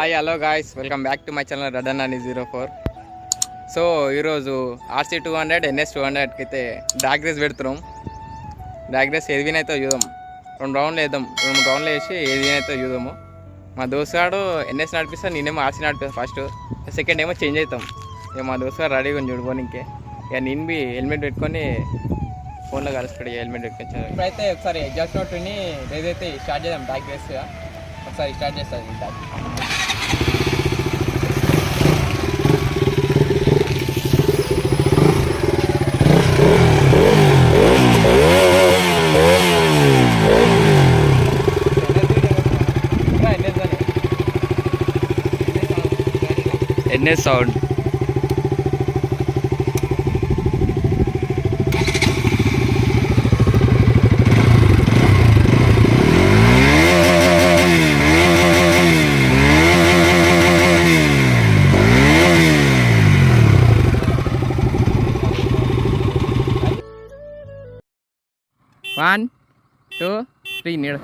Hi hello guys, welcome back to my channel Radhanani04. So ఈరోజు RC200 NS200కి అయితే drag race పెడుతున్నాం. Drag race ఏది win అయితే చూద్దాం. 2 రౌండ్లు వేసి ఏది విన్ అయితే చూద్దాము. మా దోస్తుగాడు NS నడిపిస్తా, నేనేమో RC నడిపిస్తాను. ఫస్ట్ సెకండ్ ఏమో చేంజ్ అవుతాం. ఇక మా దోస్తుగాడు రెడీగా ఉంది చూడుకోని. ఇంకే ఇక నేను బి హెల్మెట్ పెట్టుకొని ఫోన్లో కలిసిపెట్టి హెల్మెట్ పెట్టుకొచ్చాను. ఇప్పుడైతే ఒకసారి ఎగ్జాస్ట్ నోట్ విని రేస్ అయితే స్టార్ట్ చేద్దాం. డ్రాగ్ రేస్ ఒకసారి స్టార్ట్ చేస్తాను. NS sound. One, two, three, need.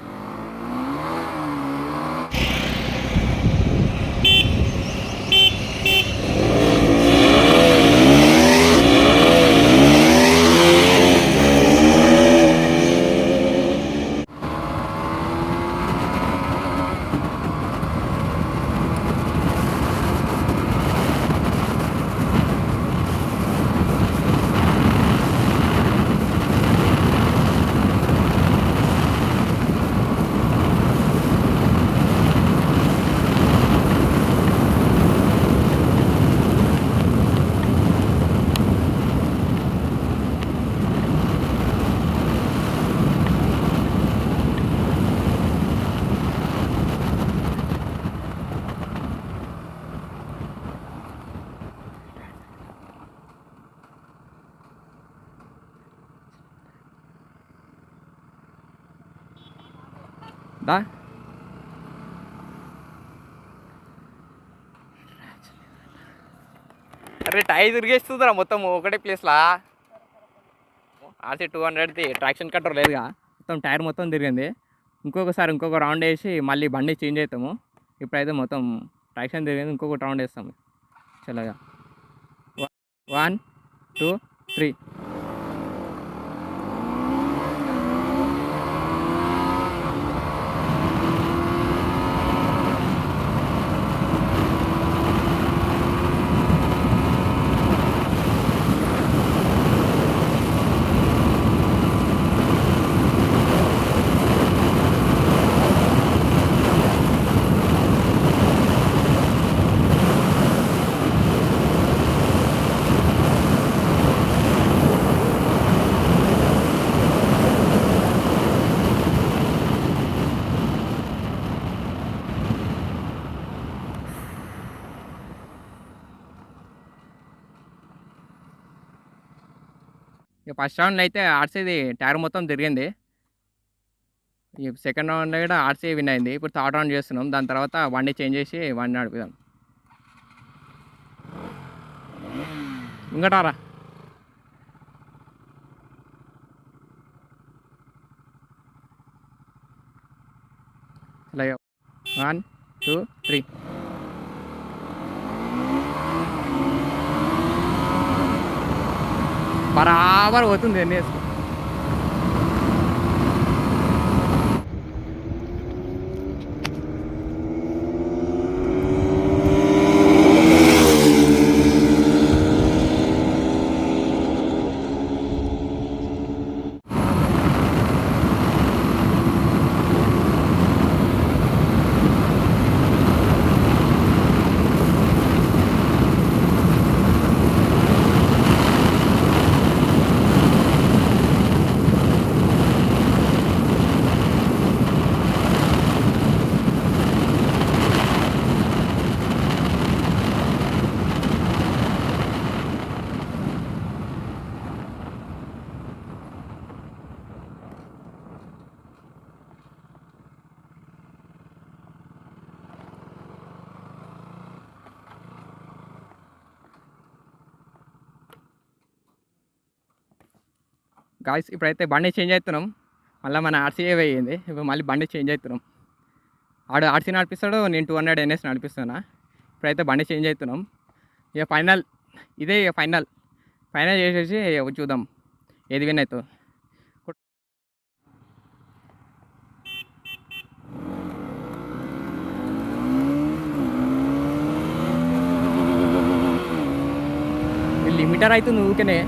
దా అరే టైర్ తిరిగేస్తుందిరా మొత్తం ఒకటే ప్లేస్లా. RC200ది ట్రాక్షన్ కంట్రోల్ లేదుగా, మొత్తం టైర్ మొత్తం తిరిగింది. ఇంకొక రౌండ్ వేసి మళ్ళీ బండి చేంజ్ అవుతాము. ఇప్పుడైతే మొత్తం ట్రాక్షన్ తిరిగింది, ఇంకొక రౌండ్ వేస్తాము. చల్లగా 1, 2, 3. ఇక ఫస్ట్ రౌండ్లో అయితే ఆర్సీది టైర్ మొత్తం తిరిగింది. ఈ సెకండ్ రౌండ్లో కూడా ఆర్సీ విన్ అయింది. ఇప్పుడు థర్డ్ రౌండ్ చేస్తున్నాం. దాని తర్వాత బండి చేంజ్ చేసి బండి నడిపిద్దాం. ఇంకటారా అలాగే 1, 2, 3. బరాబర్ పోతుంది NS. గాయ్స్ ఇప్పుడైతే బండి చేంజ్ అవుతున్నాం. మళ్ళీ మన ఆర్సీఏ వేయింది. ఇప్పుడు మళ్ళీ బండి చేంజ్ అవుతున్నాం. ఆడు ఆర్సీ నడిపిస్తాడు, నేను 200 NS నడిపిస్తున్నా. ఇప్పుడైతే బండి చేంజ్ అవుతున్నాం. ఇక ఫైనల్ ఇదే, ఇక ఫైనల్ చేసేసి చూద్దాం ఏది విన్ అవుతుందో. లిమిటర్ అవుతుంది ఊరికనే.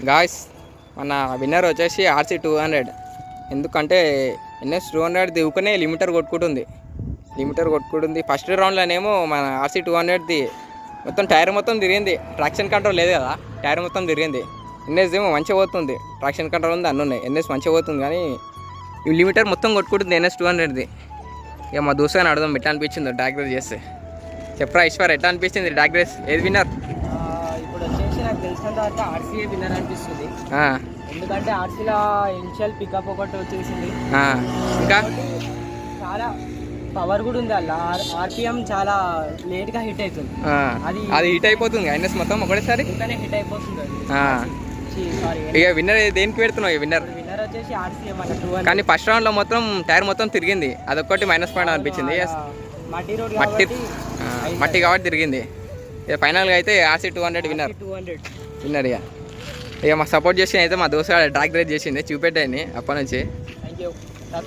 గాయస్, మన విన్నర్ వచ్చేసి RC 200. ఎందుకంటే NS 200 దిగుకునే లిమిటర్ కొట్టుకుంటుంది. ఫస్ట్ రౌండ్లోనేమో మన RC 200ది మొత్తం టైర్ మొత్తం తిరిగింది. ట్రాక్షన్ కంట్రోల్ లేదు కదా, టైర్ మొత్తం తిరిగింది. NS ఏమో మంచిగా పోతుంది, ట్రాక్షన్ కంట్రోల్ ఉంది, అన్నీ ఉన్నాయి. NS మంచిగా పోతుంది కానీ ఈ లిమిటర్ మొత్తం కొట్టుకుంటుంది NS 200ది. ఇక మా దోస్తుగాని అడదాం ఎట్లా అనిపించిందో డ్రాగ్ రేస్ చేస్తే. చెప్పరా ఈశ్వర్, ఎట్లా అనిపించింది డ్రాగ్ రేస్? ఏది విన్నర్? ఇప్పుడు వచ్చేసి నాకు తెలిసినంత వరకు ఆర్సీఏ విన్నర్ అనిపిస్తుంది. ఎందుకంటే ఆర్సీలో ఇనిషియల్ పికప్ ఒకటి వచ్చేసింది, ఇంకా చాలా పవర్ కూడా ఉంది. అలా ఆర్పిఎం చాలా లేట్గా హిట్ అవుతుంది, అది హిట్ అయిపోతుంది. NS మొత్తం ఒకటేసారి ఇంకానే హిట్ అయిపోతుంది. ఇక విన్నర్ దేనికి పెడుతున్నావు? విన్నర్ వచ్చేసి ఆర్సీఏ మన 200. కానీ ఫస్ట్ రౌండ్లో మొత్తం టైర్ మొత్తం తిరిగింది, అదొక్కటి మైనస్ పాయింట్ అనిపించింది. మట్టి కాబట్టి తిరిగింది. ఇక ఫైనల్గా అయితే RC 200 విన్నర్. ఇక మాకు సపోర్ట్ చేసి అయితే మా దోస్తు డ్రాగ్ రేస్ చేసింది, చూపెట్టాయని అప్పటి నుంచి.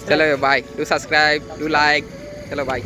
చలో bye, do subscribe, do like, చలో బాయ్.